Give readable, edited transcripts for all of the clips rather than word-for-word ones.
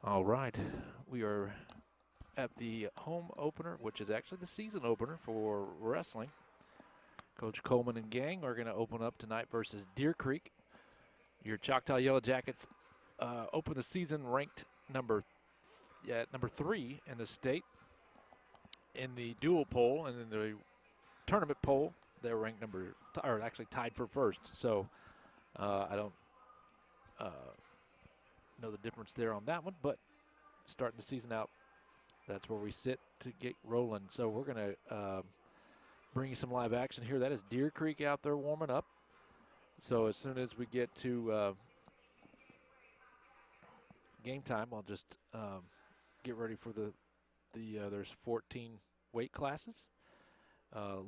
All right, we are at the home opener, which is actually the season opener for wrestling. Coach Coleman and gang are going to open up tonight versus Deer Creek. Your Choctaw Yellow Jackets open the season ranked number 3 in the state. In the dual poll and in the tournament poll, they're ranked actually tied for first. So I don't know the difference there on that one, but starting the season out, that's where we sit to get rolling. So we're going to bring you some live action here. That is Deer Creek out there warming up. So as soon as we get to game time, I'll just get ready for there's 14 weight classes.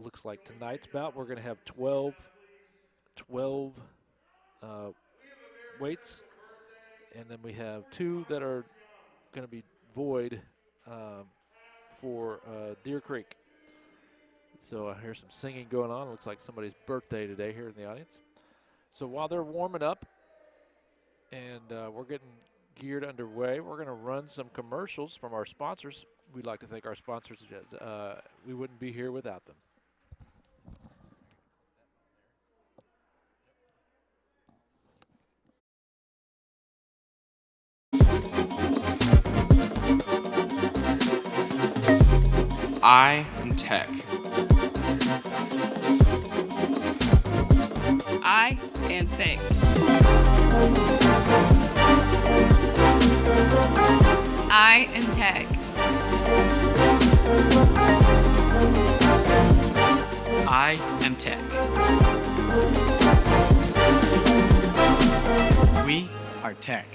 Looks like tonight's bout we're going to have 12 weights, and then we have 2 that are going to be void for Deer Creek. So I hear some singing going on. It looks like somebody's birthday today here in the audience. So while they're warming up and we're getting geared underway, we're going to run some commercials from our sponsors. We'd like to thank our sponsors, as we wouldn't be here without them. I am Tech. I am Tech. I am Tech. I am Tech. We are Tech.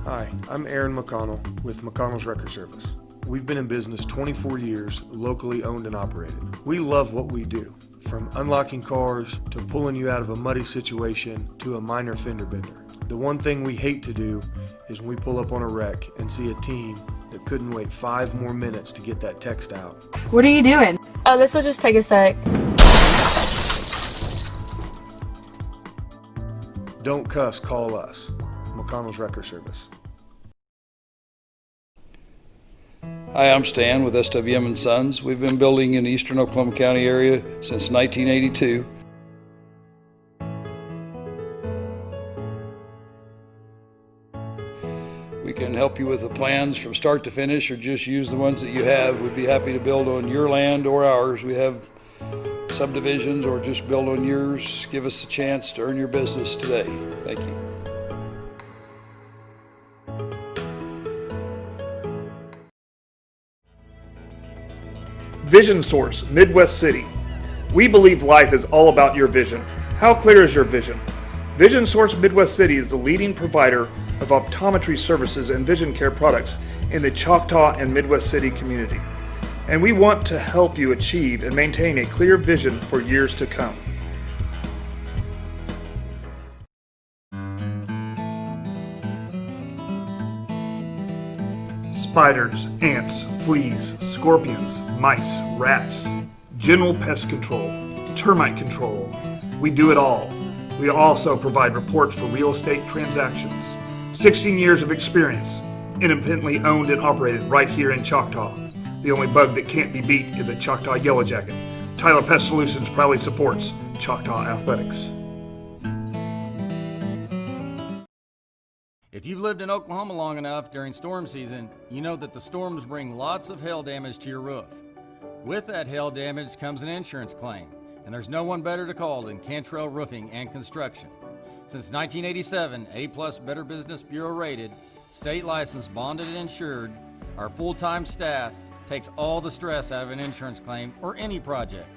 Hi, I'm Aaron McConnell with McConnell's Record Service. We've been in business 24 years, locally owned and operated. We love what we do, from unlocking cars to pulling you out of a muddy situation to a minor fender bender. The one thing we hate to do is when we pull up on a wreck and see a team that couldn't wait 5 more minutes to get that text out. What are you doing? Oh, this will just take a sec. Don't cuss, call us. McConnell's Record Service. Hi, I'm Stan with SWM & Sons. We've been building in the eastern Oklahoma County area since 1982. We can help you with the plans from start to finish, or just use the ones that you have. We'd be happy to build on your land or ours. We have subdivisions, or just build on yours. Give us a chance to earn your business today. Thank you. Vision Source, Midwest City. We believe life is all about your vision. How clear is your vision? Vision Source Midwest City is the leading provider of optometry services and vision care products in the Choctaw and Midwest City community. And we want to help you achieve and maintain a clear vision for years to come. Spiders, ants, fleas, scorpions, mice, rats, general pest control, termite control. We do it all. We also provide reports for real estate transactions. 16 years of experience, independently owned and operated right here in Choctaw. The only bug that can't be beat is a Choctaw Yellow Jacket. Tyler Pest Solutions proudly supports Choctaw Athletics. If you've lived in Oklahoma long enough during storm season, you know that the storms bring lots of hail damage to your roof. With that hail damage comes an insurance claim, and there's no one better to call than Cantrell Roofing and Construction. Since 1987, A+ Better Business Bureau rated, state licensed, bonded, and insured, our full-time staff takes all the stress out of an insurance claim or any project.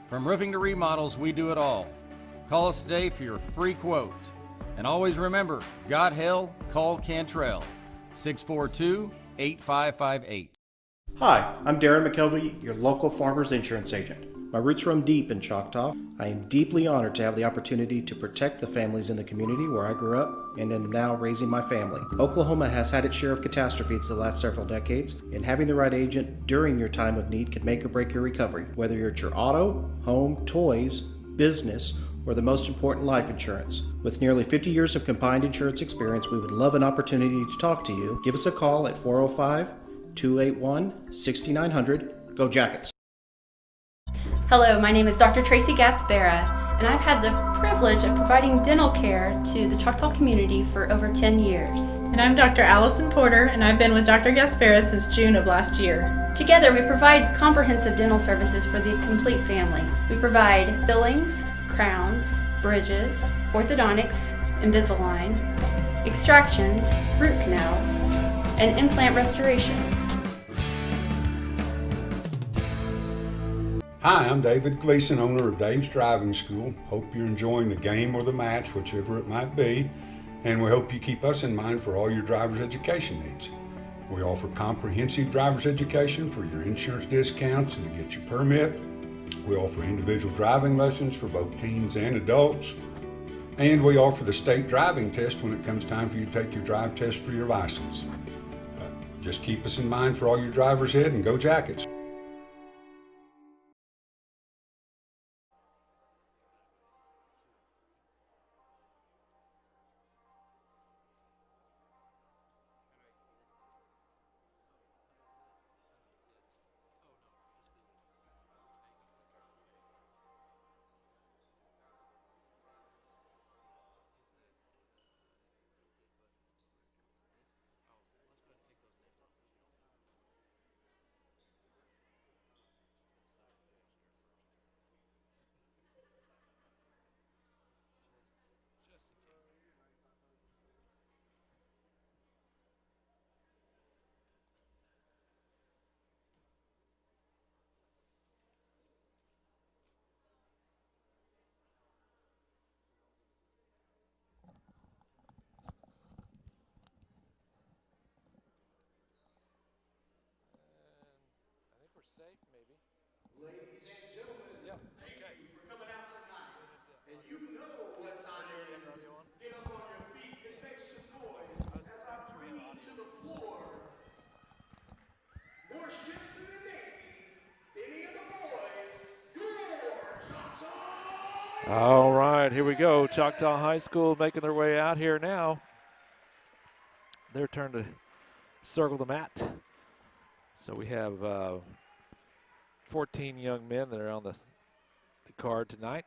From roofing to remodels, we do it all. Call us today for your free quote. And always remember, got hell, call Cantrell, 642-8558. Hi, I'm Darren McKelvey, your local farmer's insurance agent. My roots run deep in Choctaw. I am deeply honored to have the opportunity to protect the families in the community where I grew up and am now raising my family. Oklahoma has had its share of catastrophes the last several decades, and having the right agent during your time of need can make or break your recovery. Whether it's your auto, home, toys, business, or the most important, life insurance. With nearly 50 years of combined insurance experience, we would love an opportunity to talk to you. Give us a call at 405-281-6900. Go Jackets! Hello, my name is Dr. Tracy Gaspera, and I've had the privilege of providing dental care to the Choctaw community for over 10 years. And I'm Dr. Allison Porter, and I've been with Dr. Gaspera since June of last year. Together, we provide comprehensive dental services for the complete family. We provide fillings, crowns, bridges, orthodontics, Invisalign, extractions, root canals, and implant restorations. Hi, I'm David Gleason, owner of Dave's Driving School. Hope you're enjoying the game or the match, whichever it might be, and we hope you keep us in mind for all your driver's education needs. We offer comprehensive driver's education for your insurance discounts and to get your permit. We offer individual driving lessons for both teens and adults. And we offer the state driving test when it comes time for you to take your drive test for your license. Just keep us in mind for all your drivers ahead, and go Jackets! Safe, maybe. Ladies and gentlemen, thank you for coming out tonight. And you know what time it is. Get up on your feet and make some noise as I bring you to the floor. More ships than the Navy, any of the boys, your Choctaw! All right, here we go. Choctaw High School making their way out here now. Their turn to circle the mat. So we have 14 young men that are on the card tonight.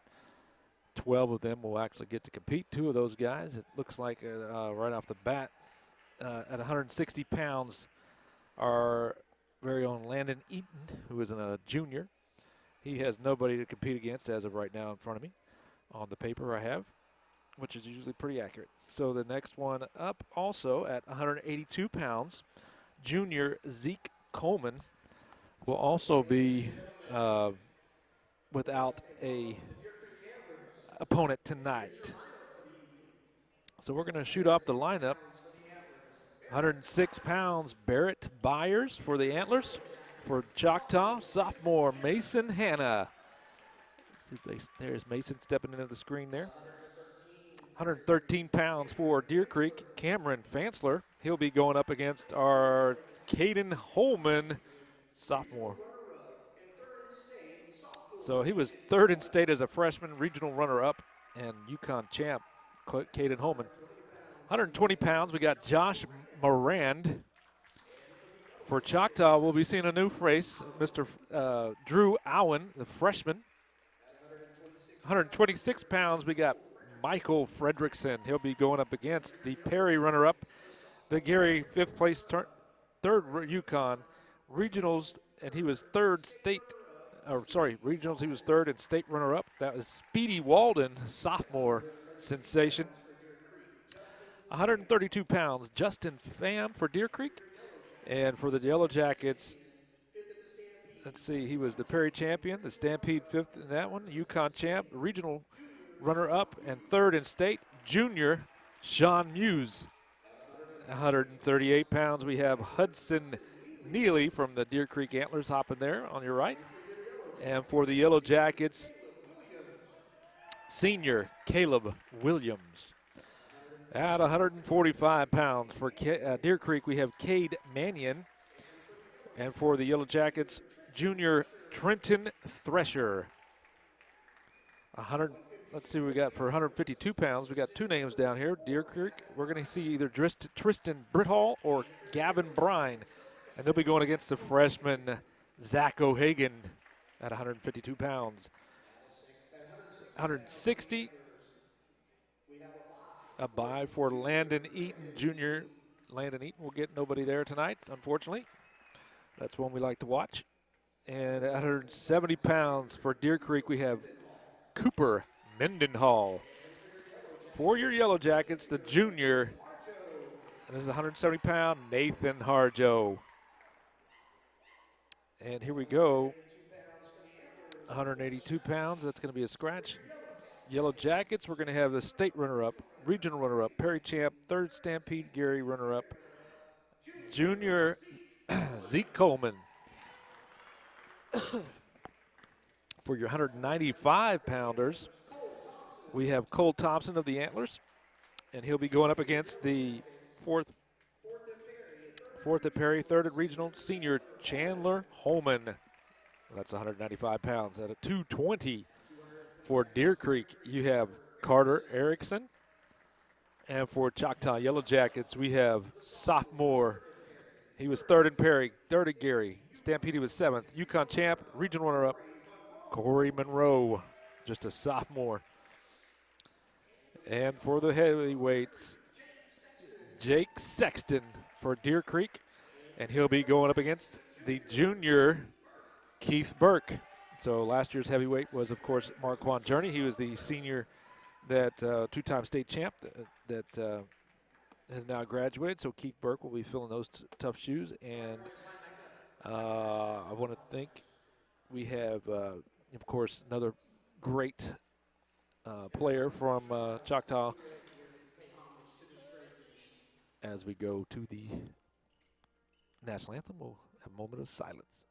12 of them will actually get to compete. 2 of those guys, it looks like right off the bat, at 160 pounds, our very own Landon Eaton, who is a junior. He has nobody to compete against as of right now in front of me on the paper I have, which is usually pretty accurate. So the next one up also at 182 pounds, junior Zeke Coleman will also be without a opponent tonight. So we're going to shoot off the lineup. 106 pounds, Barrett Byers for the Antlers. For Choctaw, sophomore Mason Hanna. There's Mason stepping into the screen there. 113 pounds for Deer Creek, Cameron Fancler. He'll be going up against our Caden Holman, sophomore. So he was third in state as a freshman, regional runner-up, and UConn champ, Caden Holman. 120 pounds, we got Josh Morand. For Choctaw, we'll be seeing a new face, Mr. Drew Owen, the freshman. 126 pounds, we got Michael Fredrickson. He'll be going up against the Perry runner-up, the Gary fifth place, third UConn regionals, and he was third state, regionals, he was third and state runner-up. That was Speedy Walden, sophomore sensation. 132 pounds, Justin Pham for Deer Creek. And for the Yellow Jackets, let's see, he was the Perry champion, the Stampede fifth in that one, UConn champ, regional runner-up, and third in state, junior Sean Muse. 138 pounds, we have Hudson Neely from the Deer Creek Antlers hopping there on your right. And for the Yellow Jackets, senior Caleb Williams. At 145 pounds for Deer Creek, we have Cade Mannion. And for the Yellow Jackets, junior Trenton Thresher. let's see what we got for 152 pounds. We got two names down here. Deer Creek, we're going to see either Tristan Britthall or Gavin Brine. And they'll be going against the freshman Zach O'Hagan at 152 pounds. 160, a bye for Landon Eaton Jr. Landon Eaton will get nobody there tonight, unfortunately. That's one we like to watch. And at 170 pounds for Deer Creek, we have Cooper Mendenhall. For your Yellow Jackets, the junior, and this is 170-pound Nathan Harjo. And here we go, 182 pounds, that's going to be a scratch. Yellow Jackets, we're going to have the state runner-up, regional runner-up, Perry Champ, third Stampede Gary runner-up, junior Zeke Coleman. For your 195-pounders, we have Cole Thompson of the Antlers, and he'll be going up against the fourth at Perry, third at regional, senior Chandler Holman. That's 195 pounds. At a 220 for Deer Creek, you have Carter Erickson. And for Choctaw Yellow Jackets, we have sophomore. He was third in Perry, third at Gary. Stampede was seventh. Yukon champ, regional runner-up, Cory Monroe, just a sophomore. And for the heavyweights, Jake Sexton for Deer Creek, and he'll be going up against the junior Keith Burke. So last year's heavyweight was, of course, Marquand Journey. He was the senior, that two-time state champ that has now graduated. So Keith Burke will be filling those tough shoes. And I want to think we have, of course, another great player from Choctaw as we go to the national anthem. We'll have a moment of silence.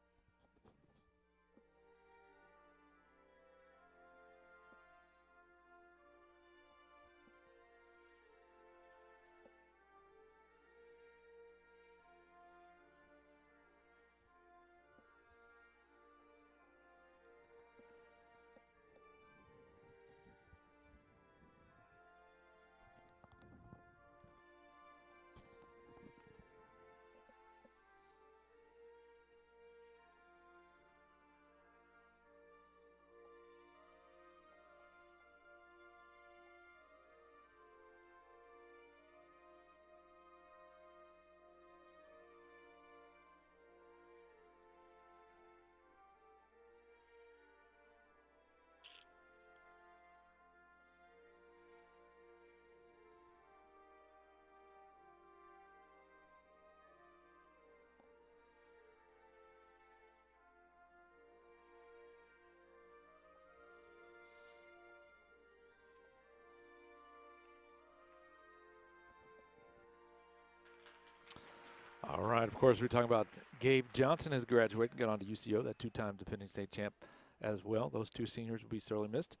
All right, of course, we're talking about Gabe Johnson has graduated and got on to UCO, that two-time defending state champ as well. Those two seniors will be sorely missed.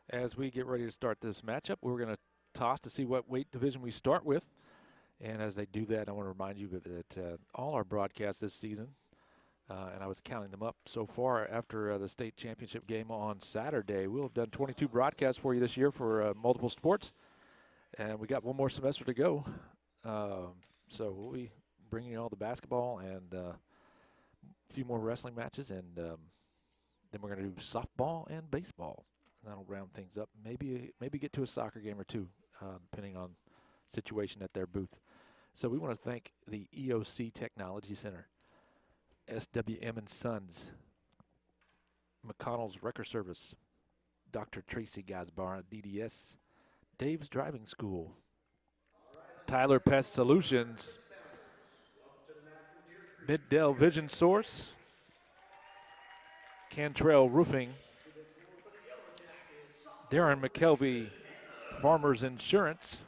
As we get ready to start this matchup, we're going to toss to see what weight division we start with. And as they do that, I want to remind you that all our broadcasts this season, and I was counting them up so far after the state championship game on Saturday, we'll have done 22 broadcasts for you this year for multiple sports. And we got one more semester to go. So we'll be bringing you all the basketball and a few more wrestling matches, and then we're going to do softball and baseball. And that'll round things up. Maybe get to a soccer game or two, depending on situation at their booth. So we want to thank the EOC Technology Center, SWM and Sons, McConnell's Wrecker Service, Dr. Tracy Gazbar, DDS, Dave's Driving School, Tyler Pest Solutions, Middell Vision Source, Cantrell Roofing, Darren McKelvey, Farmers Insurance,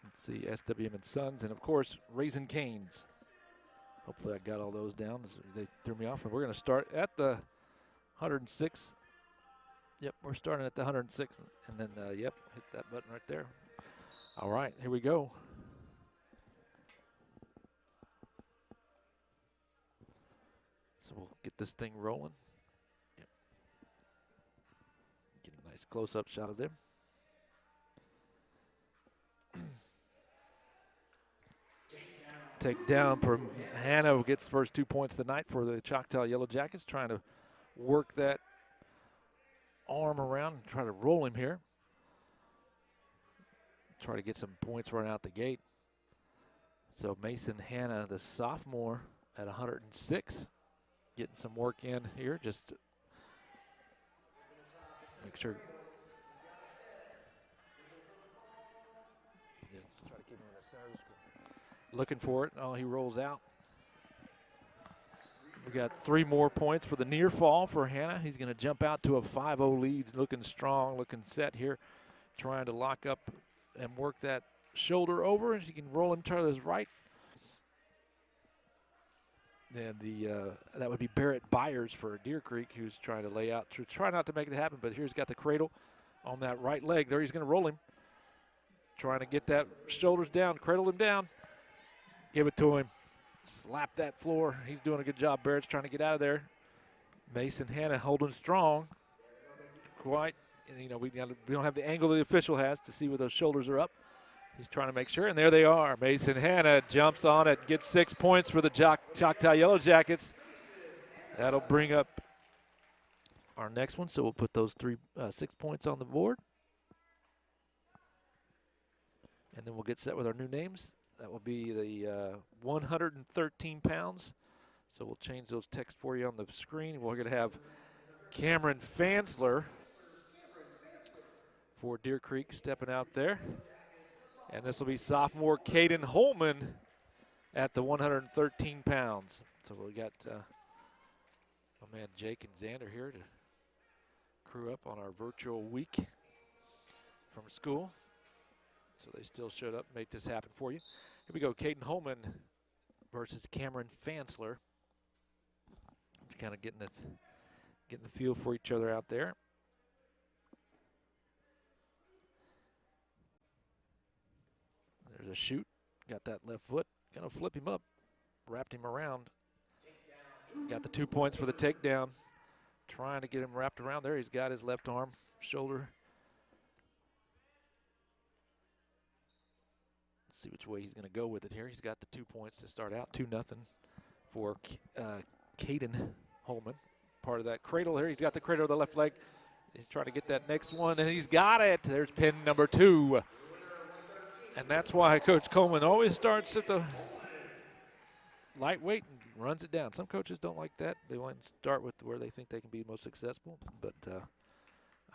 let's see, SWM and Sons, and of course, Raising Canes. Hopefully I got all those down. They threw me off, and we're going to start at the 106. Yep, we're starting at the 106, and then, yep, hit that button right there. All right, here we go. So we'll get this thing rolling. Yep. Get Nice close-up shot of them. Take down from Hannah, who gets the first 2 points of the night for the Choctaw Yellow Jackets, trying to work that arm around and try to roll him here. Try to get some points running out the gate. So Mason Hannah, the sophomore, at 106, getting some work in here. Just make sure. Yeah, try to keep him in the center of the screen. Looking for it. Oh, he rolls out. We got 3 more points for the near fall for Hannah. He's going to jump out to a 5-0 lead, looking strong, looking set here, trying to lock up and work that shoulder over, and she can roll him to his right. Then that would be Barrett Byers for Deer Creek, who's trying to lay out, to try not to make it happen, but here's got the cradle on that right leg. There he's going to roll him. Trying to get that shoulders down, cradle him down. Give it to him. Slap that floor. He's doing a good job. Barrett's trying to get out of there. Mason Hannah holding strong. Quite. And, you know, we don't have the angle the official has to see where those shoulders are up. He's trying to make sure, and there they are. Mason Hannah jumps on it, gets 6 points for the Choctaw Yellow Jackets. That'll bring up our next one, so we'll put those 6 points on the board. And then we'll get set with our new names. That will be the 113 pounds. So we'll change those texts for you on the screen. We're going to have Cameron Fancler for Deer Creek stepping out there. And this will be sophomore Caden Holman at the 113 pounds. So we got my man Jake and Xander here to crew up on our virtual week from school. So they still showed up, make this happen for you. Here we go, Caden Holman versus Cameron Fancler. Just kind of getting the feel for each other out there. There's a shoot, got that left foot, gonna flip him up, wrapped him around. Got the 2 points for the takedown. Trying to get him wrapped around there. He's got his left arm, shoulder. Let's see which way he's gonna go with it here. He's got the 2 points to start out, 2-0 for Caden Holman. Part of that cradle here. He's got the cradle of the left leg. He's trying to get that next one, and he's got it. There's pin number 2. And that's why Coach Coleman always starts at the lightweight and runs it down. Some coaches don't like that. They want to start with where they think they can be most successful. But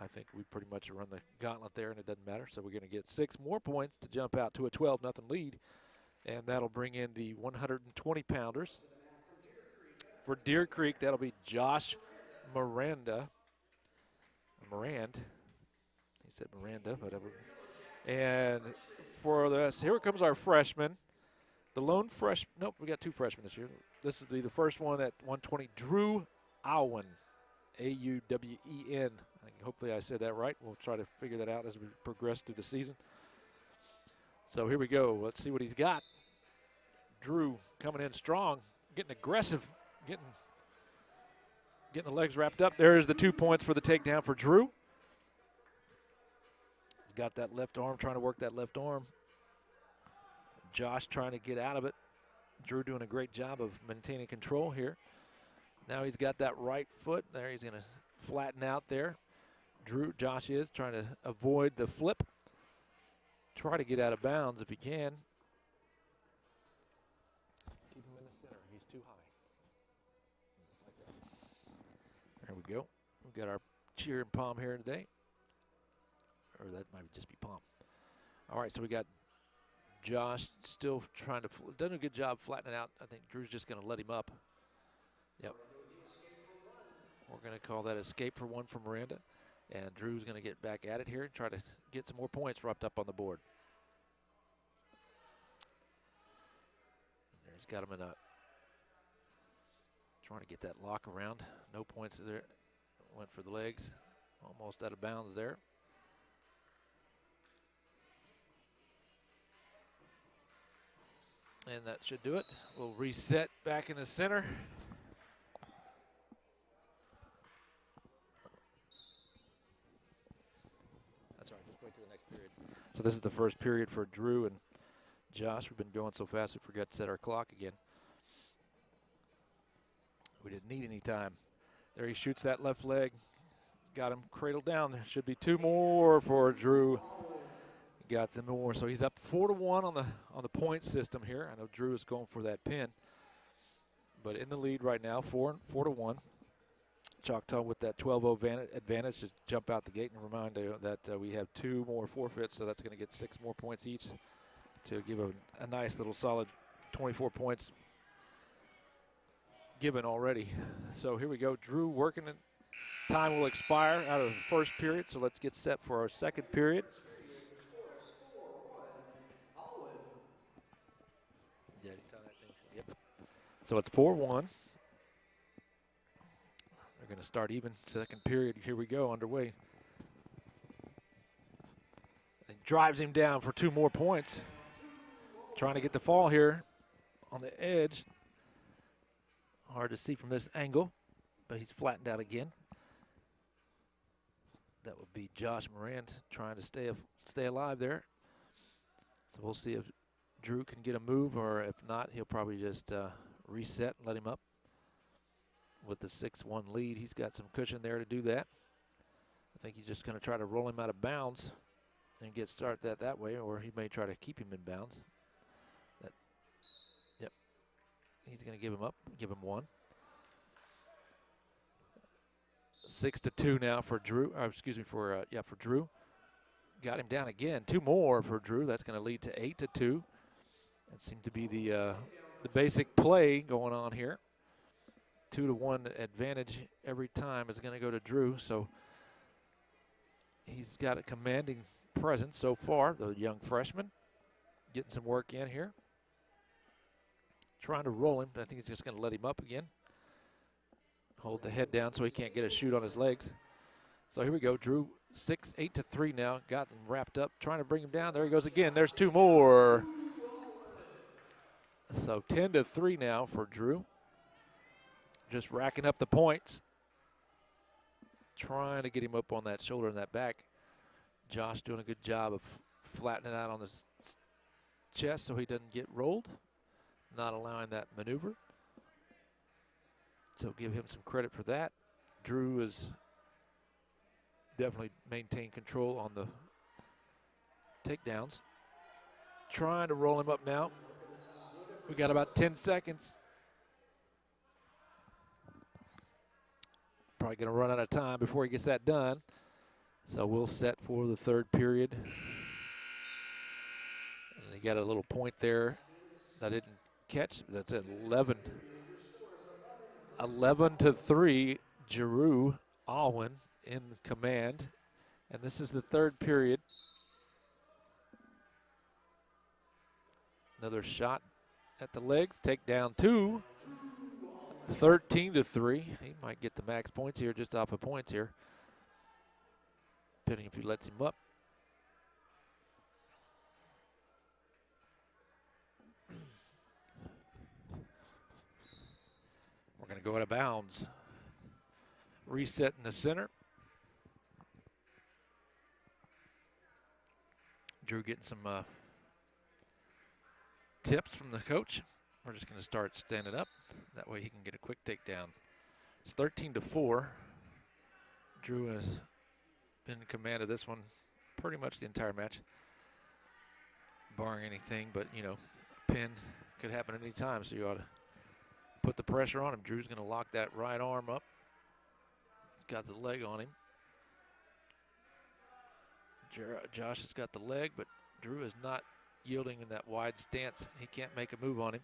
I think we pretty much run the gauntlet there, and it doesn't matter. So we're going to get 6 more points to jump out to a 12-0 lead. And that'll bring in the 120-pounders. For Deer Creek, that'll be Josh Miranda. Morand. He said Miranda, whatever. And for us, here comes our freshman. The lone freshman. Nope, we got 2 freshmen this year. This will be the first one at 120, Drew Owen, A-U-W-E-N. Hopefully I said that right. We'll try to figure that out as we progress through the season. So here we go. Let's see what he's got. Drew coming in strong, getting aggressive, getting the legs wrapped up. There's the 2 points for the takedown for Drew. He's got that left arm, trying to work that left arm. Josh trying to get out of it. Drew doing a great job of maintaining control here. Now he's got that right foot. There he's going to flatten out there. Josh is trying to avoid the flip. Try to get out of bounds if he can. Keep him in the center. He's too high. There we go. We've got our cheer and palm here today. Or that might just be palm. All right, so we got Josh still trying to, done a good job flattening out. I think Drew's just going to let him up. Yep. We're going to call that escape for 1 from Miranda. And Drew's going to get back at it here and try to get some more points wrapped up on the board. There, he's got him in a, trying to get that lock around. No points there. Went for the legs. Almost out of bounds there. And that should do it. We'll reset back in the center. wait till the next period. So this is the first period for Drew and Josh. We've been going so fast we forgot to set our clock again. We didn't need any time. There he shoots that left leg. Got him cradled down. There should be 2 more for Drew. Got them more. So he's up 4-1 on the point system here. I know Drew is going for that pin. But in the lead right now, 4-1. Choctaw with that 12-0 advantage to jump out the gate, and remind you that we have 2 more forfeits, so that's going to get 6 more points each to give a nice little solid 24 points given already. So here we go. Drew working it. Time will expire out of the first period, so let's get set for our second period. Yep. So it's 4-1. They're going to start even second period. Here we go, underway. And drives him down for 2 more points. Trying to get the fall here on the edge. Hard to see from this angle, but he's flattened out again. That would be Josh Moran trying to stay alive there. So we'll see if Drew can get a move, or if not, he'll probably just reset and let him up. With the 6-1 lead, he's got some cushion there to do that. I think he's just going to try to roll him out of bounds and get started that way, or he may try to keep him in bounds. Yep. He's going to give him up, give him 1. 6-2 now for Drew. For Drew. Got him down again. 2 more for Drew. That's going to lead to 8-2. That seemed to be the basic play going on here. 2-1 advantage every time is going to go to Drew. So he's got a commanding presence so far. The young freshman getting some work in here. Trying to roll him, but I think he's just going to let him up again. Hold the head down so he can't get a shoot on his legs. So here we go. Drew 8-3 now. Got him wrapped up. Trying to bring him down. There he goes again. There's 2 more. So 10-3 now for Drew. Just racking up the points. Trying to get him up on that shoulder and that back. Josh doing a good job of flattening it out on his chest so he doesn't get rolled. Not allowing that maneuver. So give him some credit for that. Drew has definitely maintained control on the takedowns. Trying to roll him up now. We got about 10 seconds. Probably going to run out of time before he gets that done. So we'll set for the third period. And he got a little point there that I didn't catch. That's at 11-3. Drew Alwyn in command. And this is the third period. Another shot at the legs. Take down 2. 13-3. He might get the max points here, just off of points here. Depending if he lets him up. We're going to go out of bounds. Reset in the center. Drew getting some tips from the coach. We're just going to start standing up. That way he can get a quick takedown. It's 13-4. Drew has been in command of this one pretty much the entire match. Barring anything, but, you know, a pin could happen at any time, so you ought to put the pressure on him. Drew's going to lock that right arm up. He's got the leg on him. Josh has got the leg, but Drew is not yielding in that wide stance. He can't make a move on him.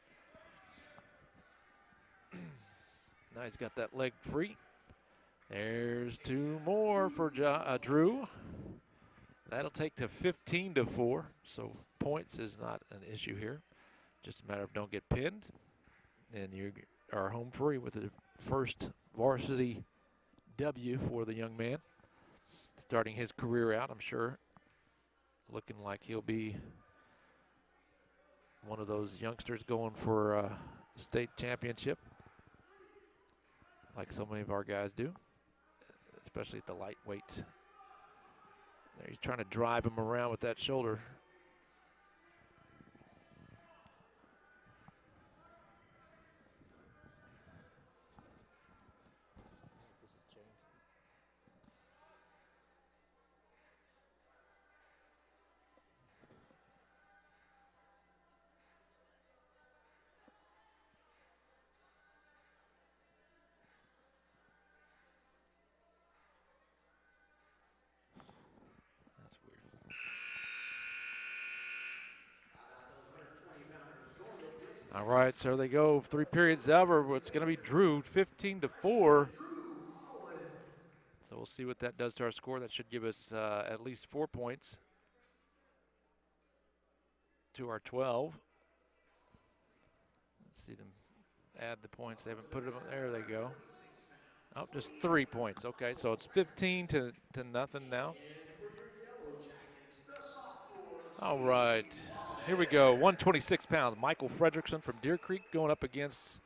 Now he's got that leg free. There's 2 more for Drew. That'll take to 15-4. So points is not an issue here. Just a matter of don't get pinned. And you are home free with the first varsity W for the young man. Starting his career out, I'm sure. Looking like he'll be one of those youngsters going for a state championship. Like so many of our guys do. Especially at the lightweight There he's trying to drive him around with that shoulder. All right, so they go 3 periods over. It's going to be Drew, 15-4. So we'll see what that does to our score. That should give us at least 4 points to our 12. Let's see them add the points. They haven't put them. There they go. Oh, just 3 points. Okay, so it's 15 to nothing now. All right, here we go. 126 pounds. Michael Fredrickson from Deer Creek going up against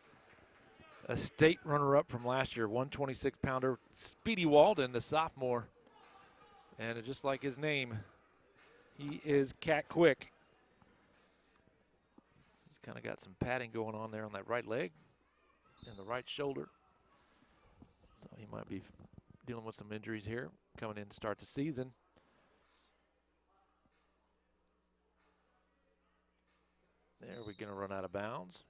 a state runner-up from last year, 126-pounder Speedy Walden, the sophomore. And it's just like his name, he is cat quick. He's kind of got some padding going on there on that right leg and the right shoulder. So he might be dealing with some injuries here coming in to start the season. There, we're going to run out of bounds.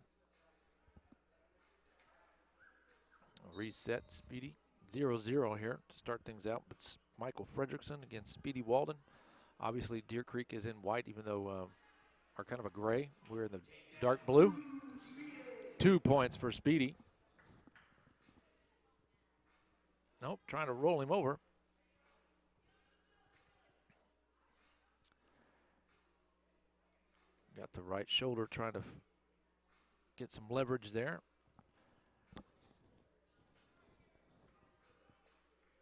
Reset Speedy, 0-0 here to start things out. But Michael Fredrickson against Speedy Walden. Obviously, Deer Creek is in white, even though are kind of a gray. We're in the dark blue. 2 points for Speedy. Nope, trying to roll him over. Got the right shoulder trying to get some leverage there.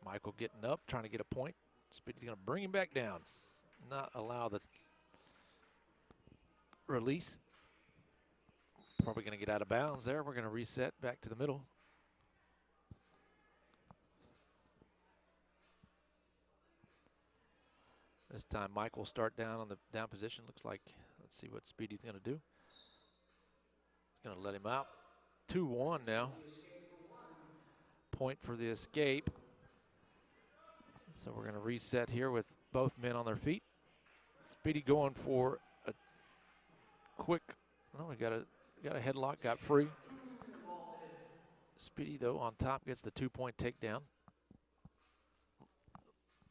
Michael getting up, trying to get a point. Speedy's going to bring him back down. Not allow the release. Probably going to get out of bounds there. We're going to reset back to the middle. This time Mike will start down on the down position. Looks like, let's see what Speedy's going to do. He's going to let him out. 2-1 now. Point for the escape. So we're going to reset here with both men on their feet. Speedy going for a quick, oh, we got a headlock, got free. Speedy, though, on top gets the 2-point takedown.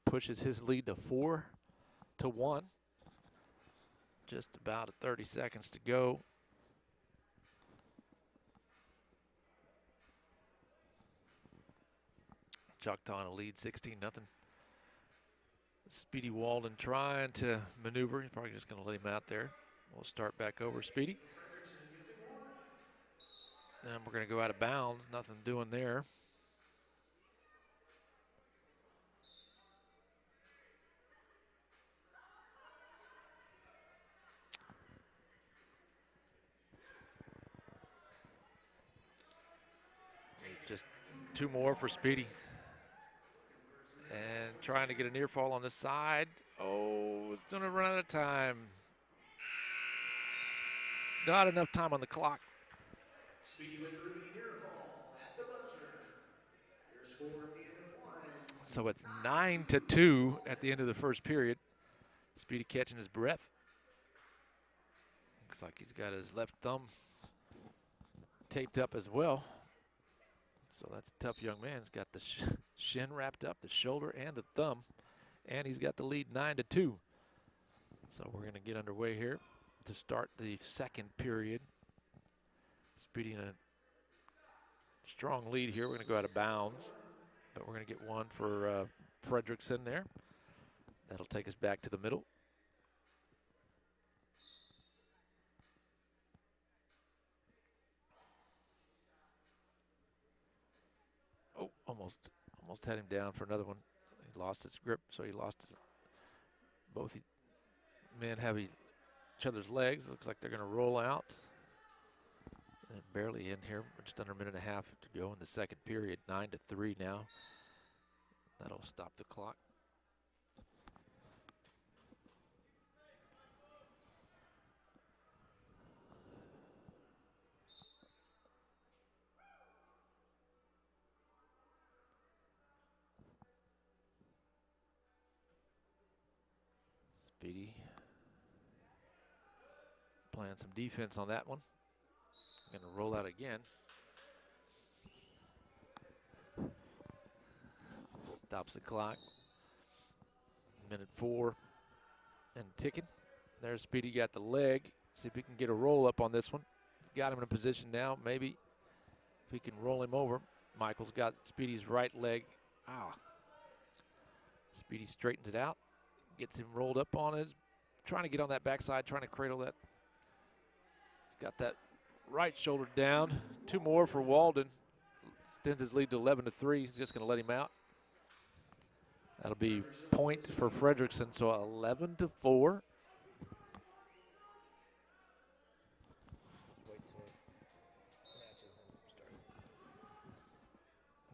Pushes his lead to 4-1. Just about 30 seconds to go. Choctaw in a lead, 16-0. Speedy Walden trying to maneuver. He's probably just going to let him out there. We'll start back over Speedy. And we're going to go out of bounds. Nothing doing there. Just 2 more for Speedy. And trying to get a near fall on the side. Oh, it's going to run out of time. Not enough time on the clock. Speedy with 3 near fall at the buzzer. Your score at the end of 1. So it's 9-2 at the end of the first period. Speedy catching his breath. Looks like he's got his left thumb taped up as well. So that's a tough young man. He's got the shin wrapped up, the shoulder, and the thumb. And he's got the lead 9-2. So we're going to get underway here to start the second period. Speedy in a strong lead here. We're going to go out of bounds. But we're going to get one for Fredrickson there. That'll take us back to the middle. Oh, almost had him down for another one. He lost his grip, so he lost his, both men have each other's legs. Looks like they're going to roll out. And barely in here, just under a minute and a half to go in the second period. 9-3 now. That'll stop the clock. Speedy playing some defense on that one. Going to roll out again. Stops the clock. Minute 4 and ticking. There's Speedy got the leg. See if he can get a roll up on this one. He's got him in a position now. Maybe if he can roll him over. Michael's got Speedy's right leg. Speedy straightens it out. Gets him rolled up on his. Trying to get on that backside. Trying to cradle that. He's got that right shoulder down. 2 more for Walden. Extends his lead to 11-3. He's just going to let him out. That'll be point for Frederickson, so 11-4.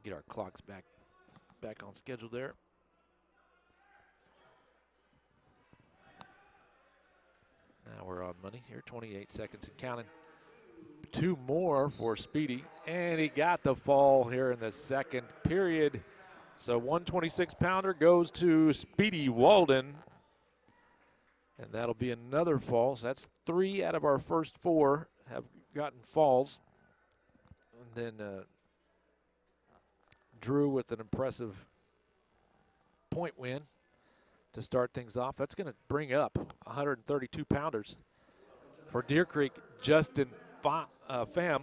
Get our clocks back on schedule there. Now we're on money here, 28 seconds and counting. 2 more for Speedy, and he got the fall here in the second period. So 126-pounder goes to Speedy Walden, and that'll be another fall. So that's 3 out of our first 4 have gotten falls. And then Drew with an impressive point win to start things off. That's going to bring up 132-pounders for Deer Creek. Justin Pham.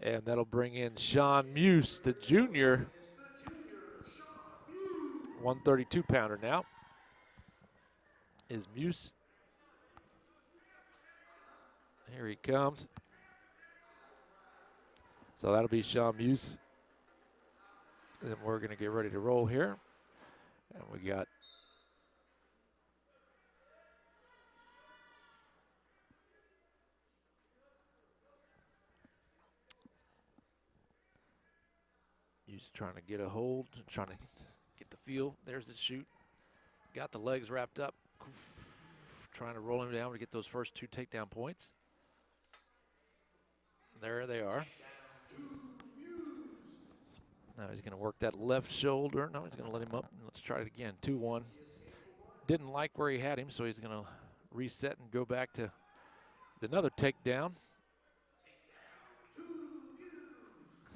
And that'll bring in Sean Muse, the junior, 132-pounder now. Is Muse. Here he comes. So that'll be Sean Muse. Then we're going to get ready to roll here. And we got Muse trying to get a hold, trying to get the feel. There's the shoot. Got the legs wrapped up. Trying to roll him down to get those first 2 takedown points. There they are. Now he's going to work that left shoulder. No, he's going to let him up. Let's try it again. 2-1. Didn't like where he had him, so he's going to reset and go back to another takedown.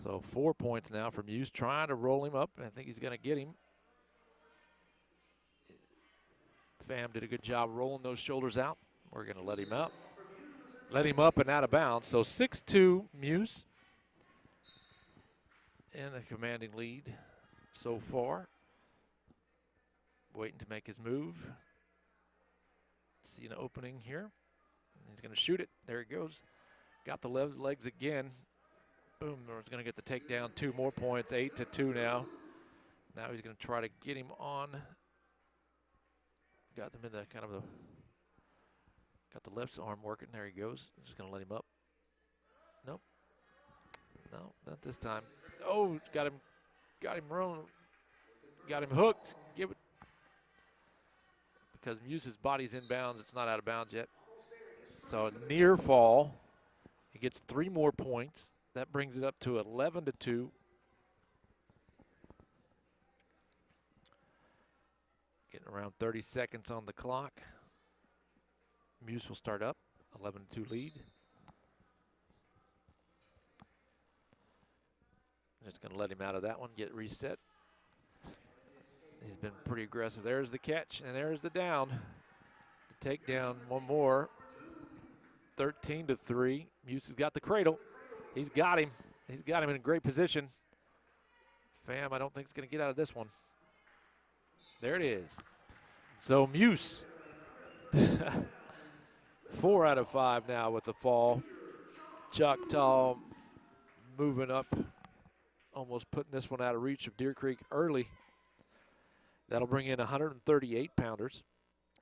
So 4 points now from Muse, trying to roll him up. I think he's going to get him. Pham did a good job rolling those shoulders out. We're going to let him up. Let him up and out of bounds. So 6-2 Muse. In a commanding lead so far. Waiting to make his move. See an opening here. He's going to shoot it. There he goes. Got the legs again. Boom. He's going to get the takedown. 2 more points. 8-2 now. Now he's going to try to get him on. Got them in the kind of the. Got the left arm working. There he goes. Just going to let him up. Nope. No, not this time. Oh, got him rolling, got him hooked. Give it, because Muse's body's in bounds. It's not out of bounds yet. So a near fall. He gets 3 more points. That brings it up to 11-2. Getting around 30 seconds on the clock. Muse will start up, 11-2 lead. Just going to let him out of that one, get reset. He's been pretty aggressive. There's the catch, and there's the down. The takedown, 1 more. 13-3. Muse has got the cradle. He's got him. He's got him in a great position. Pham, I don't think he's going to get out of this one. There it is. So Muse, 4 out of 5 now with the fall. Choctaw moving up. Almost putting this one out of reach of Deer Creek early. That'll bring in 138-pounders.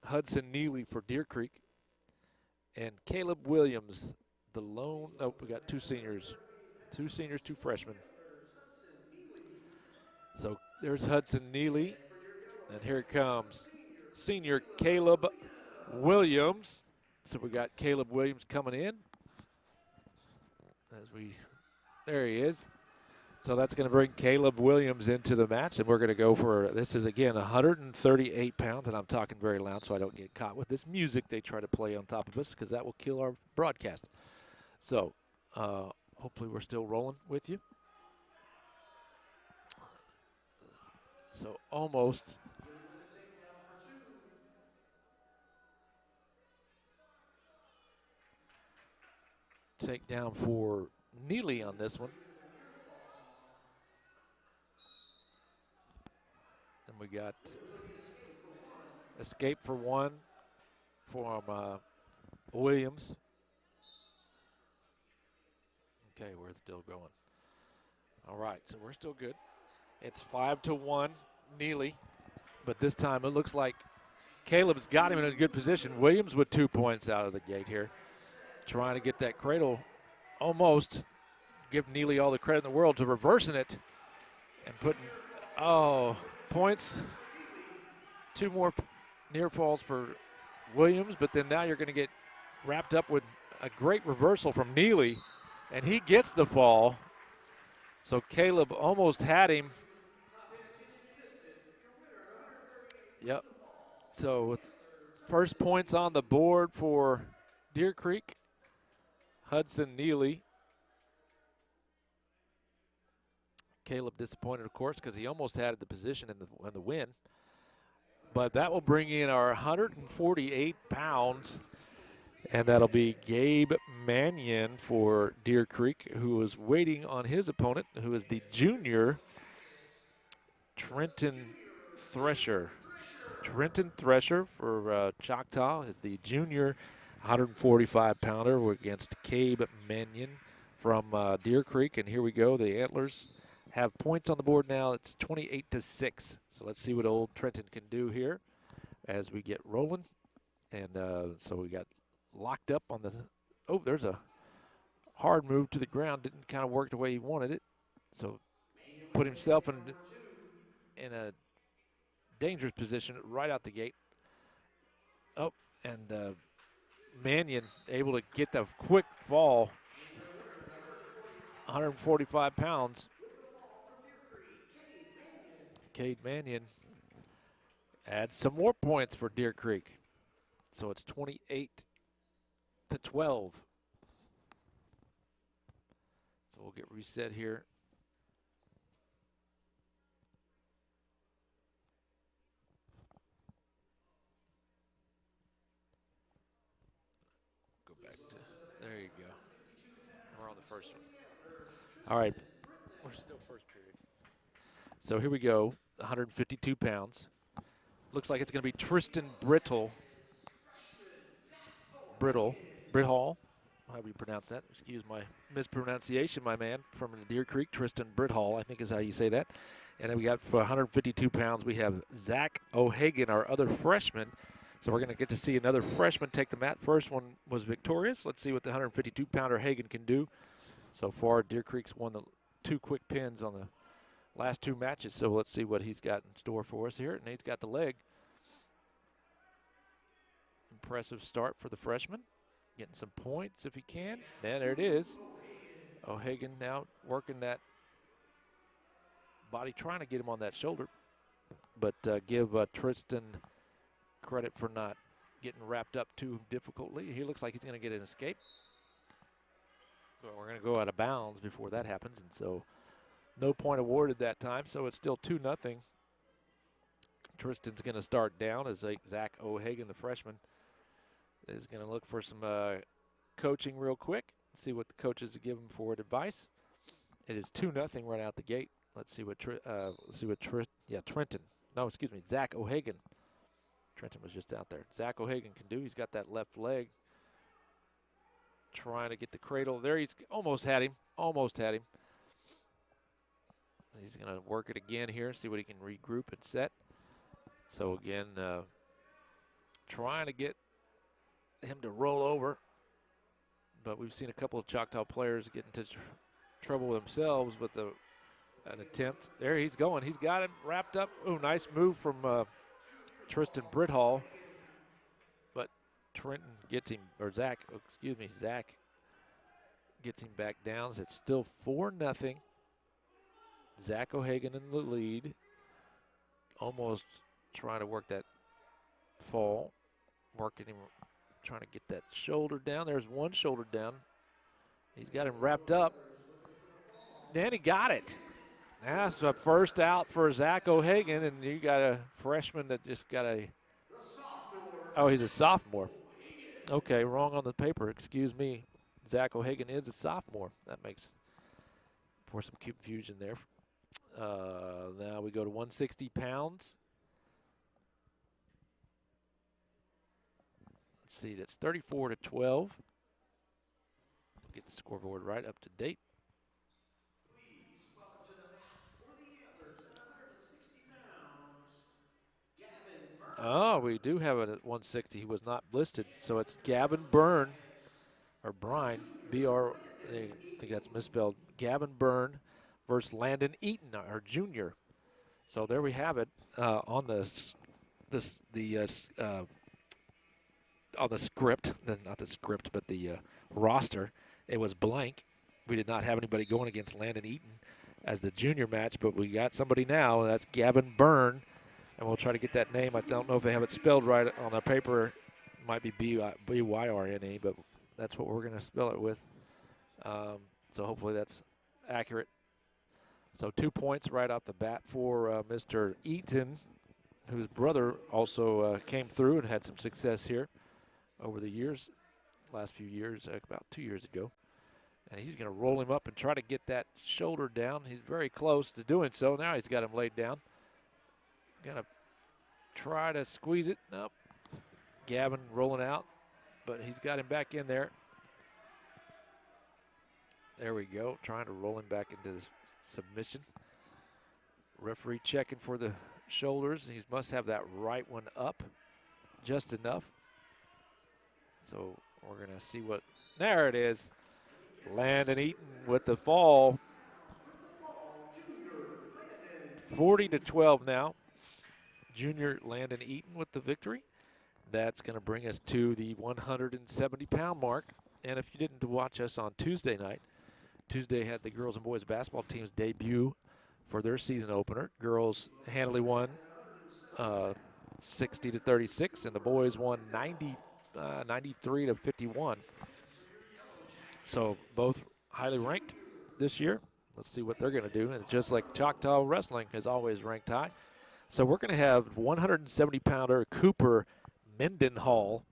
Hudson Neely for Deer Creek. And Caleb Williams, the lone. Oh, we got 2 seniors. 2 seniors, 2 freshmen. So there's Hudson Neely. And here comes senior Caleb Williams. So we got Caleb Williams coming in. There he is. So that's going to bring Caleb Williams into the match, and we're going to go for, this is again 138 pounds, and I'm talking very loud so I don't get caught with this music they try to play on top of us, because that will kill our broadcast. So hopefully we're still rolling with you. So almost. Takedown for Neely on this one. Then we got escape for one from Williams. Okay, we're still going. All right, so we're still good. It's 5-1 Neely, but this time it looks like Caleb's got him in a good position. Williams with 2 points out of the gate here. Trying to get that cradle, almost give Neely all the credit in the world to reversing it and putting, points. 2 more near falls for Williams, but then now you're going to get wrapped up with a great reversal from Neely, and he gets the fall. So Caleb almost had him. Yep. So with first points on the board for Deer Creek, Hudson Neely. Caleb disappointed, of course, because he almost had the position in the win. But that will bring in our 148 pounds, and that'll be Gabe Mannion for Deer Creek, who is waiting on his opponent, who is the junior Trenton Thresher. Trenton Thresher for Choctaw is the junior 145-pounder against Gabe Mannion from Deer Creek. And here we go. The Antlers have points on the board now. It's 28-6. So let's see what old Trenton can do here as we get rolling. And so we got locked up on the, there's a hard move to the ground. Didn't kind of work the way he wanted it. So put himself in a dangerous position right out the gate. And Mannion able to get the quick fall, 145 pounds. Caden Mannion adds some more points for Deer Creek. So it's 28-12. So we'll get reset here. Go back to, there you go. We're on the first one. All right, we're still first period. So here we go, 152 pounds. Looks like it's going to be Tristan Brittle, however you pronounce that. Excuse my mispronunciation, my man, from Deer Creek. Tristan Brittle, I think is how you say that. And then we got for 152 pounds, we have Zach O'Hagan, our other freshman. So we're going to get to see another freshman take the mat. First one was victorious. Let's see what the 152-pounder Hagan can do. So far, Deer Creek's won the 2 quick pins on the last 2 matches. So let's see what he's got in store for us here. And he's got the leg. Impressive start for the freshman. Getting some points if he can. Yeah, there it is. O'Hagan now working that body, trying to get him on that shoulder. But give Tristan credit for not getting wrapped up too difficultly. He looks like he's going to get an escape. But we're going to go out of bounds before that happens. And so no point awarded that time. So it's still 2-0. Tristan's going to start down as Zach O'Hagan, the freshman, is going to look for some coaching real quick. See what the coaches give him for advice. It is 2-0 right out the gate. Let's see what Trenton. No, excuse me, Zach O'Hagan. Trenton was just out there. Zach O'Hagan can do. He's got that left leg. Trying to get the cradle. There he's almost had him. Almost had him. He's going to work it again here, see what he can regroup and set. So again, trying to get him to roll over. But we've seen a couple of Choctaw players get into trouble themselves with an attempt. There he's going. He's got him wrapped up. Oh, nice move from Tristan Brittle. But Trenton gets him, or Zach gets him back down. So it's still 4-0. Zach O'Hagan in the lead. Almost trying to work that fall. Working him, trying to get that shoulder down. There's one shoulder down. He's got him wrapped up. Then he got it. That's a first out for Zach O'Hagan, and you got a freshman that just got a, oh, he's a sophomore. Okay, wrong on the paper, excuse me. Zach O'Hagan is a sophomore. That makes for some confusion there. Now we go to 160 pounds. Let's see, that's 34-12. Get the scoreboard right up to date. Please welcome to the mat for the Antlers at 160 pounds, Gavin Byrne. Oh, we do have it at 160. He was not listed, so it's Gavin Byrne, or Brine, B-R, I think that's misspelled, Gavin Byrne versus Landon Eaton, our junior. So there we have it on the on the script, not the script, but the roster. It was blank. We did not have anybody going against Landon Eaton as the junior match, but we got somebody now. That's Gavin Byrne, and we'll try to get that name. I don't know if they have it spelled right on the paper. It might be B-Y-R-N-E, but that's what we're going to spell it with. So hopefully that's accurate. So 2 points right off the bat for Mr. Eaton, whose brother also came through and had some success here over the years, last few years, about 2 years ago. And he's going to roll him up and try to get that shoulder down. He's very close to doing so. Now he's got him laid down. Going to try to squeeze it. Nope. Gavin rolling out, but he's got him back in there. There we go, trying to roll him back into the submission. Referee checking for the shoulders. He must have that right one up just enough. So we're going to see what, there it is. Landon Eaton with the fall. 40-12 now. Junior Landon Eaton with the victory. That's going to bring us to the 170-pound mark. And if you didn't watch us on Tuesday night, Tuesday had the girls and boys basketball teams debut for their season opener. Girls handily won 60-36, and the boys won 93-51. So both highly ranked this year. Let's see what they're going to do. And just like Choctaw wrestling is always ranked high. So we're going to have 170-pounder Cooper Mendenhall,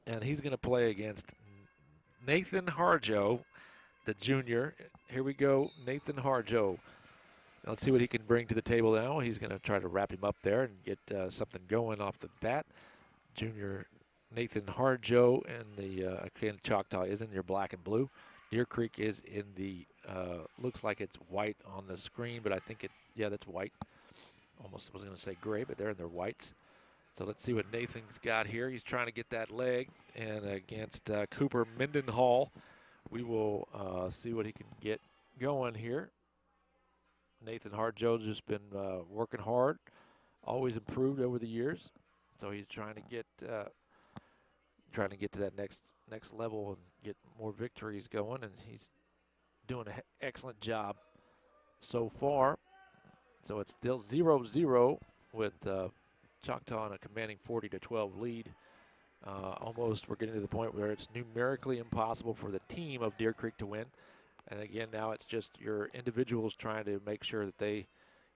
and he's going to play against Nathan Harjo, the junior. Here we go, Nathan Harjo. Let's see what he can bring to the table now. He's going to try to wrap him up there and get something going off the bat. Junior Nathan Harjo, and the again, Choctaw is in your black and blue. Deer Creek is in the, looks like it's white on the screen, but I think it's, yeah, that's white. Almost was going to say gray, but they're in their whites. So let's see what Nathan's got here. He's trying to get that leg, and against Cooper Mendenhall, we will see what he can get going here. Nathan Harjo's just been working hard, always improved over the years. So he's trying to get to that next level and get more victories going, and he's doing an excellent job so far. So it's still 0-0 with Choctaw on a commanding 40-12 lead. Almost we're getting to the point where it's numerically impossible for the team of Deer Creek to win. And again, now it's just your individuals trying to make sure that they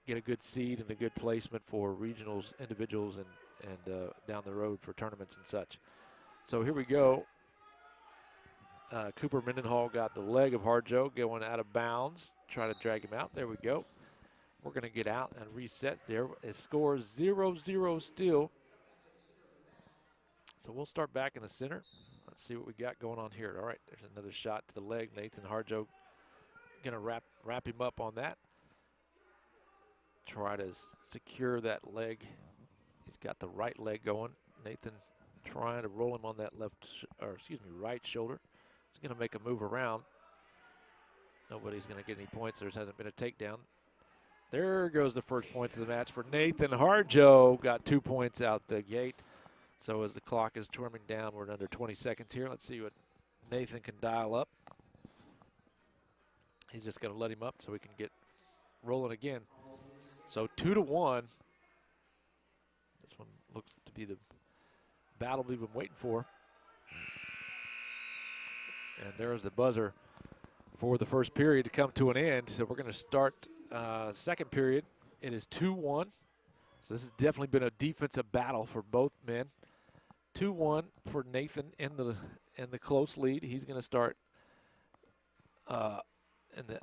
get a good seed and a good placement for regionals, individuals, and down the road for tournaments and such. So here we go. Cooper Mendenhall got the leg of Harjo going out of bounds. Try to drag him out. There we go. We're going to get out and reset there. It scores 0-0 still. So we'll start back in the center. Let's see what we got going on here. All right, there's another shot to the leg. Nathan Harjo going to wrap him up on that. Try to secure that leg. He's got the right leg going. Nathan trying to roll him on that right shoulder. He's going to make a move around. Nobody's going to get any points. There hasn't been a takedown. There goes the first points of the match for Nathan Harjo. Got 2 points out the gate. So as the clock is turning down, we're under 20 seconds here. Let's see what Nathan can dial up. He's just going to let him up so we can get rolling again. So 2-1. This one looks to be the battle we've been waiting for. And there's the buzzer for the first period to come to an end. So we're going to start second period. It is 2-1. So this has definitely been a defensive battle for both men. 2-1 for Nathan in the close lead. He's going to start in the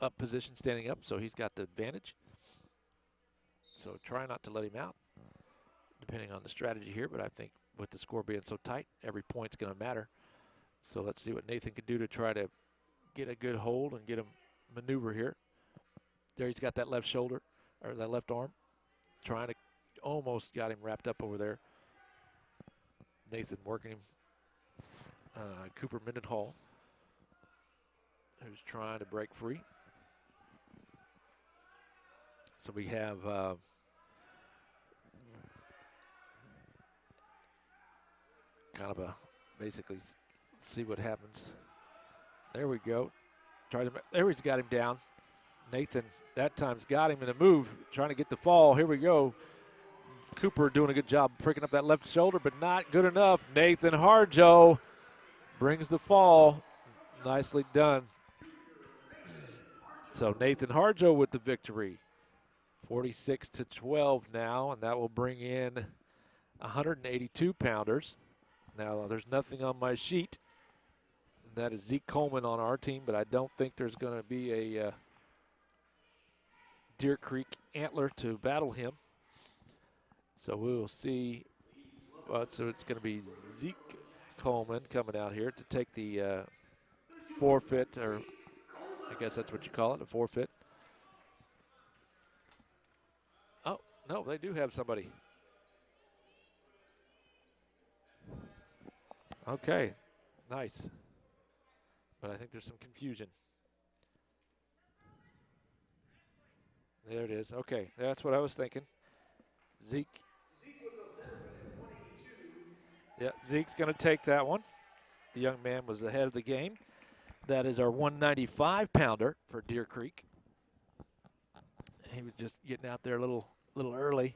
up position, standing up, so he's got the advantage. So try not to let him out, depending on the strategy here, but I think with the score being so tight, every point's going to matter. So let's see what Nathan can do to try to get a good hold and get him maneuver here. There he's got that left shoulder, or that left arm, trying to almost got him wrapped up over there. Nathan working him. Cooper Mendenhall, who's trying to break free. So we have kind of a basically see what happens. There we go. There he's got him down. Nathan that time's got him in a move, trying to get the fall. Here we go. Cooper doing a good job pricking up that left shoulder, but not good enough. Nathan Harjo brings the fall. Nicely done. So Nathan Harjo with the victory. 46-12 now, and that will bring in 182 pounders. Now, there's nothing on my sheet. That is Zeke Coleman on our team, but I don't think there's going to be a Deer Creek Antler to battle him. So we will see. Well, so it's going to be Zeke Coleman coming out here to take the forfeit, or I guess that's what you call it, a forfeit. Oh, no, they do have somebody. Okay, nice. But I think there's some confusion. There it is. Okay, that's what I was thinking. Zeke. Yeah, Zeke's going to take that one. The young man was ahead of the game. That is our 195-pounder for Deer Creek. He was just getting out there a little early.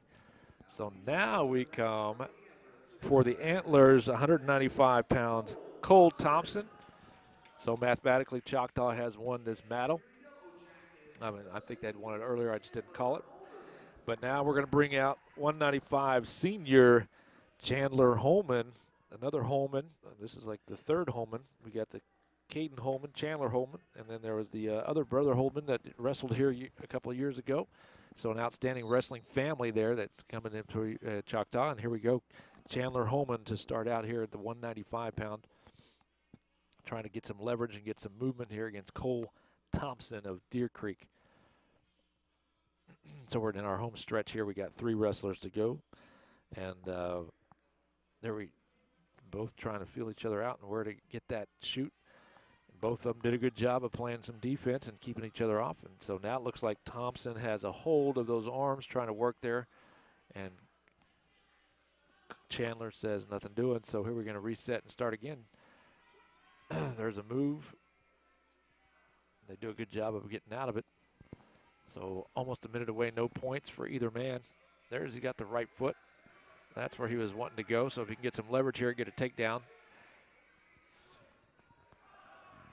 So now we come for the Antlers, 195 pounds, Cole Thompson. So mathematically, Choctaw has won this battle. I mean, I think they'd won it earlier. I just didn't call it. But now we're going to bring out 195 senior Chandler Holman, another Holman. This is like the third Holman. We got the Caden Holman, Chandler Holman, and then there was the other brother Holman that wrestled here a couple of years ago. So an outstanding wrestling family there that's coming into Choctaw. And here we go, Chandler Holman to start out here at the 195-pound. Trying to get some leverage and get some movement here against Cole Thompson of Deer Creek. So we're in our home stretch here. We got 3 wrestlers to go. And there we both trying to feel each other out and where to get that shoot. And both of them did a good job of playing some defense and keeping each other off. And so now it looks like Thompson has a hold of those arms trying to work there. And Chandler says nothing doing. So here we're going to reset and start again. There's a move. They do a good job of getting out of it. So almost a minute away, no points for either man. There's he got the right foot. That's where he was wanting to go. So if he can get some leverage here, get a takedown.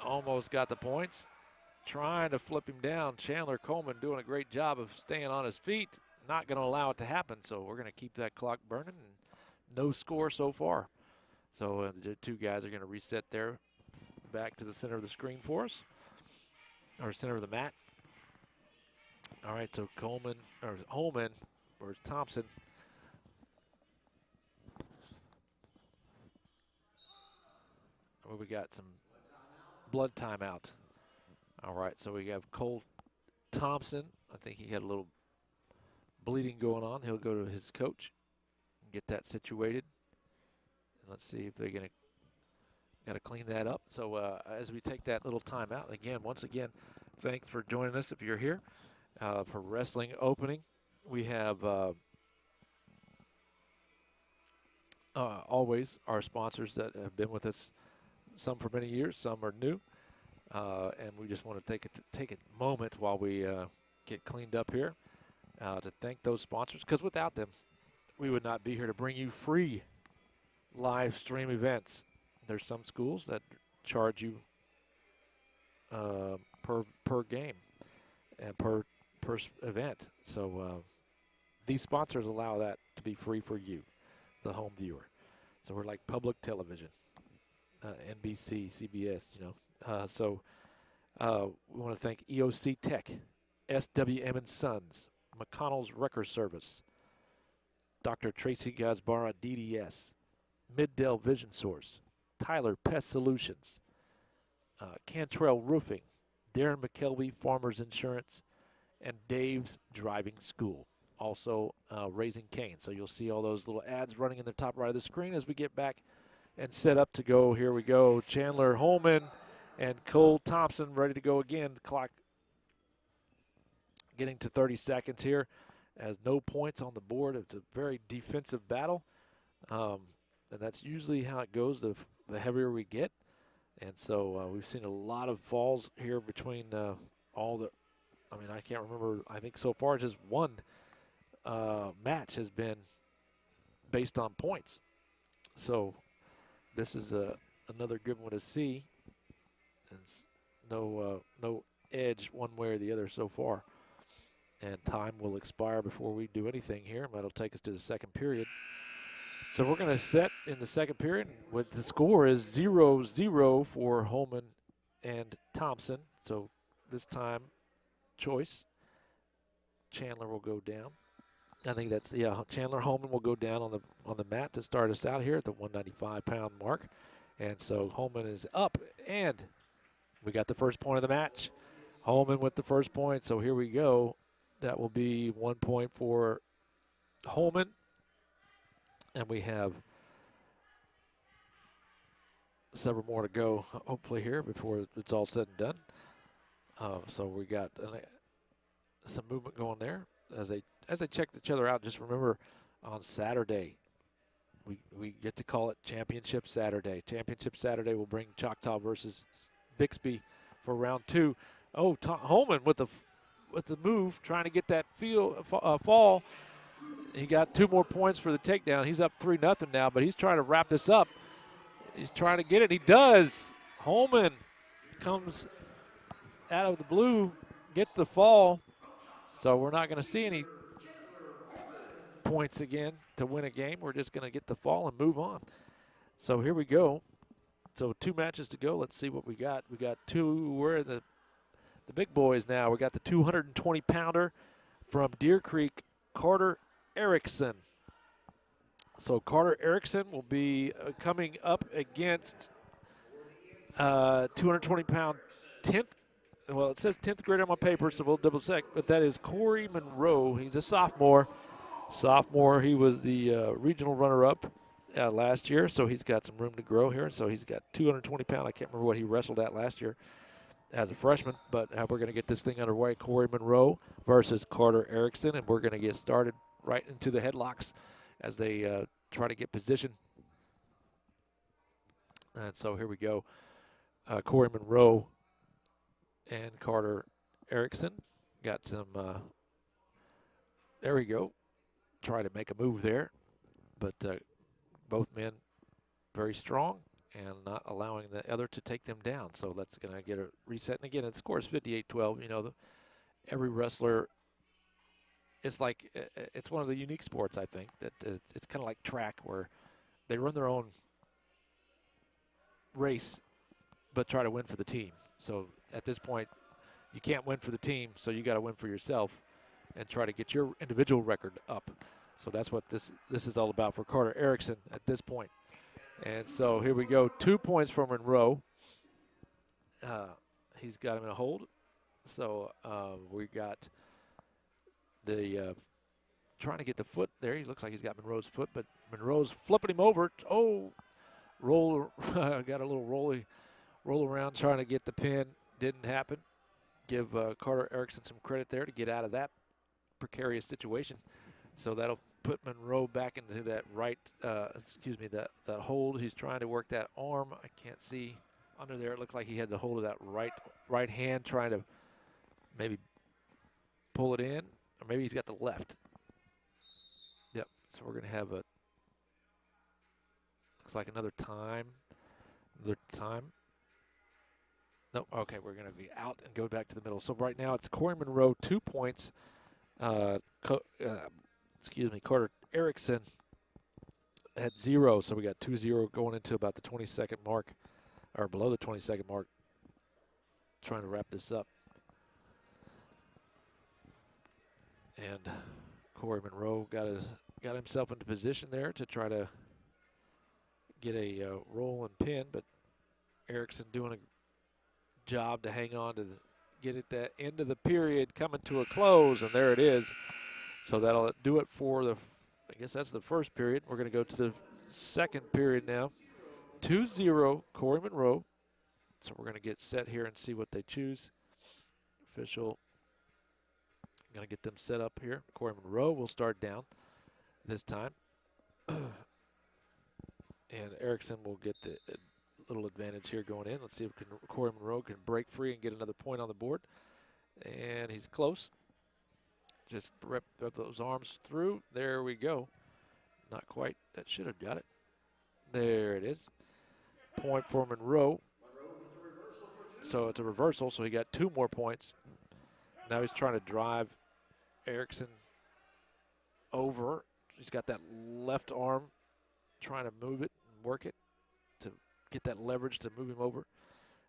Almost got the points. Trying to flip him down. Chandler Coleman doing a great job of staying on his feet. Not going to allow it to happen. So we're going to keep that clock burning. And no score so far. So the 2 guys are going to reset there. Back to the center of the screen for us, or center of the mat. All right, so Holman, or Thompson. We got some blood timeout. All right, so we have Cole Thompson. I think he had a little bleeding going on. He'll go to his coach and get that situated. And let's see if they're going to got to clean that up. So as we take that little timeout, again, once again, thanks for joining us if you're here for Wrestling Opening. We have always our sponsors that have been with us, some for many years, some are new. And we just want to take a moment while we get cleaned up here to thank those sponsors, because without them, we would not be here to bring you free live stream events. There's some schools that charge you per game and per event. So these sponsors allow that to be free for you, the home viewer. So we're like public television, NBC, CBS, So we want to thank EOC Tech, SWM and Sons, McConnell's Record Service, Dr. Tracy Gazbara, DDS, Middale Vision Source, Tyler Pest Solutions, Cantrell Roofing, Darren McKelvey Farmers Insurance, and Dave's Driving School. Also Raising Cane. So you'll see all those little ads running in the top right of the screen as we get back and set up to go. Here we go. Chandler Holman and Cole Thompson ready to go again. The clock getting to 30 seconds here as no points on the board. It's a very defensive battle. And that's usually how it goes the heavier we get. And so we've seen a lot of falls here between all the, I can't remember. I think so far just one match has been based on points. So this is another good one to see. It's no edge one way or the other so far. And time will expire before we do anything here. That'll take us to the second period. So we're going to set in the second period with the score is 0-0 for Holman and Thompson. So this time, choice. Chandler will go down. I think that's, Chandler Holman will go down on the mat to start us out here at the 195-pound mark. And so Holman is up, and we got the first point of the match. Holman with the first point, so here we go. That will be 1 point for Holman. And we have several more to go, hopefully, here before it's all said and done. So we got some movement going there. As they check each other out, just remember on Saturday, we get to call it Championship Saturday. Championship Saturday will bring Choctaw versus Bixby for round 2. Oh, Holman with the move, trying to get that fall. He got 2 more points for the takedown. He's up 3-0 now, but he's trying to wrap this up. He's trying to get it. He does. Holman comes out of the blue, gets the fall. So we're not going to see any points again to win a game. We're just going to get the fall and move on. So here we go. So 2 matches to go. Let's see what we got. We got 2. We're the big boys now. We got the 220-pounder from Deer Creek, Carter Erickson. So Carter Erickson will be coming up against 220-pound 10th. Well, it says 10th grade on my paper, so we'll double check. But that is Cory Monroe. He's a sophomore. He was the regional runner-up last year, so he's got some room to grow here. So he's got 220-pound. I can't remember what he wrestled at last year as a freshman, but we're going to get this thing underway. Cory Monroe versus Carter Erickson, and we're going to get started right into the headlocks as they try to get position. And so here we go. Cory Monroe and Carter Erickson got some, there we go. Try to make a move there, but both men very strong and not allowing the other to take them down. So that's going to get a reset. And again, it scores 58-12. Every wrestler, it's like, it's one of the unique sports, I think, that it's kind of like track where they run their own race but try to win for the team. So at this point, you can't win for the team, so you got to win for yourself and try to get your individual record up. So that's what this is all about for Carter Erickson at this point. And so here we go, 2 points for Monroe. He's got him in a hold. So we got the trying to get the foot there. He looks like he's got Monroe's foot, but Monroe's flipping him over. Oh, got a little roll around trying to get the pin. Didn't happen. Give Carter Erickson some credit there to get out of that precarious situation. So that'll put Monroe back into that right, that hold. He's trying to work that arm. I can't see under there. It looked like he had the hold of that right hand, trying to maybe pull it in, or maybe he's got the left. Yep. So we're going to have looks like another time. Nope. Okay, we're going to be out and go back to the middle. So right now it's Cory Monroe, 2 points. Carter Erickson at 0. So we got 2-0 going into about the 22nd mark, or below the 22nd mark. Trying to wrap this up. And Cory Monroe got himself into position there to try to get a roll and pin, but Erickson doing a job to hang on to get it that end of the period coming to a close, and there it is. So that'll do it for I guess that's the first period. We're going to go to the second period now. 2-0 Cory Monroe. So we're going to get set here and see what they choose. Official going to get them set up here. Cory Monroe will start down this time. And Erickson will get the little advantage here going in. Let's see if Cory Monroe can break free and get another point on the board. And he's close. Just rip those arms through. There we go. Not quite. That should have got it. There it is. Point for Monroe. So it's a reversal, so he got 2 more points. Now he's trying to drive Erickson over. He's got that left arm trying to move it and work it to get that leverage to move him over.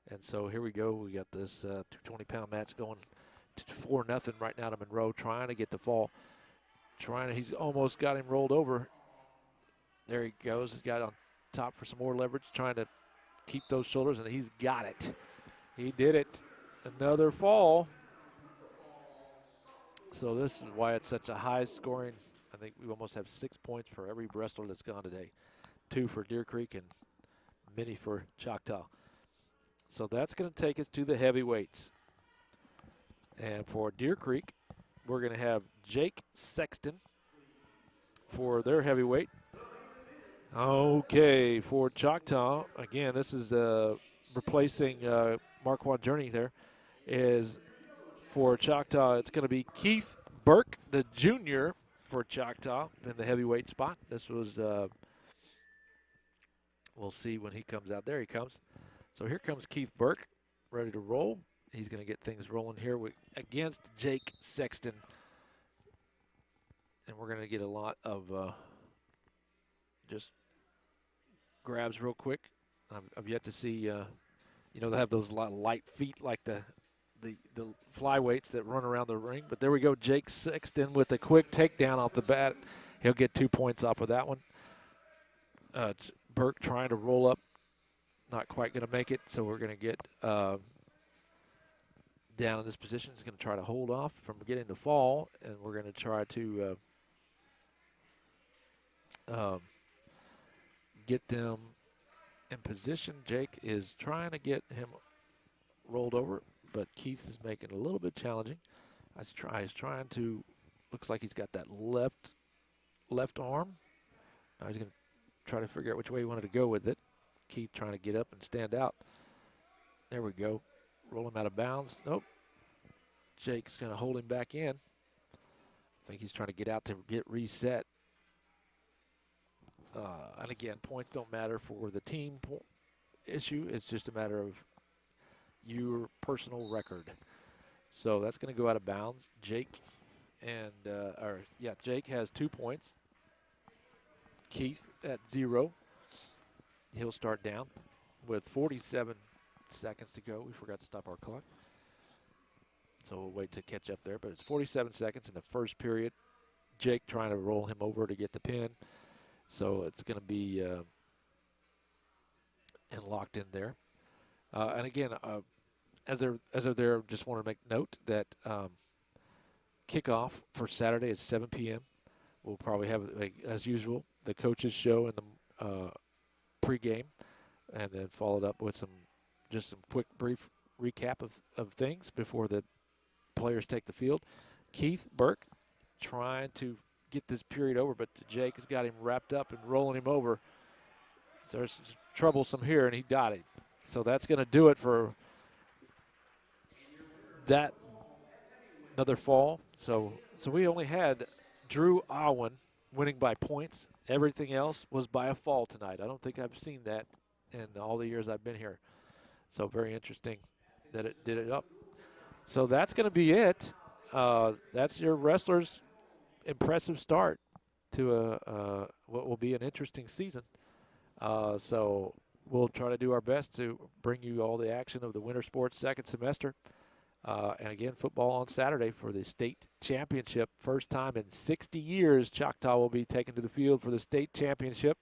And so here we go. We got this 220-pound match going 4-0 right now to Monroe, trying to get the fall. He's almost got him rolled over. There he goes. He's got on top for some more leverage, trying to keep those shoulders, and he's got it. He did it. Another fall. So this is why it's such a high scoring. I think we almost have 6 points for every wrestler that's gone today. 2 for Deer Creek and many for Choctaw. So that's going to take us to the heavyweights. And for Deer Creek, we're going to have Jake Sexton for their heavyweight. Okay, for Choctaw, again, this is replacing Marquand Journey there. Is for Choctaw, it's going to be Keith Burke, the junior for Choctaw in the heavyweight spot. This was, we'll see when he comes out. There he comes. So here comes Keith Burke, ready to roll. He's going to get things rolling here against Jake Sexton. And we're going to get a lot of just grabs real quick. I've yet to see, they have those light feet like the flyweights that run around the ring. But there we go, Jake Sexton with a quick takedown off the bat. He'll get 2 points off of that one. Burke trying to roll up. Not quite going to make it, so we're going to get down in this position. He's going to try to hold off from getting the fall, and we're going to try to get them in position. Jake is trying to get him rolled over, but Keith is making it a little bit challenging. He's trying to, looks like he's got that left arm. Now he's going to try to figure out which way he wanted to go with it. Keith trying to get up and stand out. There we go. Roll him out of bounds. Nope. Jake's going to hold him back in. I think he's trying to get out to get reset. And again, points don't matter for the team issue. It's just a matter of your personal record. So that's going to go out of bounds. Jake Jake has 2 points. Keith at 0. He'll start down with 47 seconds to go. We forgot to stop our clock. So we'll wait to catch up there. But it's 47 seconds in the first period. Jake trying to roll him over to get the pin. So it's going to be and locked in there. And again, as they're there, just want to make note that kickoff for Saturday is 7 p.m. We'll probably have, as usual, the coaches show in the pregame, and then followed up with some quick, brief recap of things before the players take the field. Keith Burke trying to get this period over, but Jake has got him wrapped up and rolling him over. So there's troublesome here, and he got it. So that's going to do it for that another fall. So we only had Drew Owen winning by points. Everything else was by a fall tonight. I don't think I've seen that in all the years I've been here. So very interesting that it did it up. So that's going to be it. That's your wrestlers' impressive start to what will be an interesting season. So we'll try to do our best to bring you all the action of the winter sports second semester. And again, football on Saturday for the state championship. First time in 60 years, Choctaw will be taken to the field for the state championship.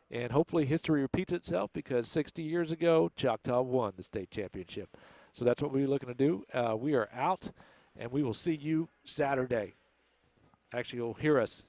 And hopefully history repeats itself, because 60 years ago, Choctaw won the state championship. So that's what we're looking to do. We are out, and we will see you Saturday. Actually, you'll hear us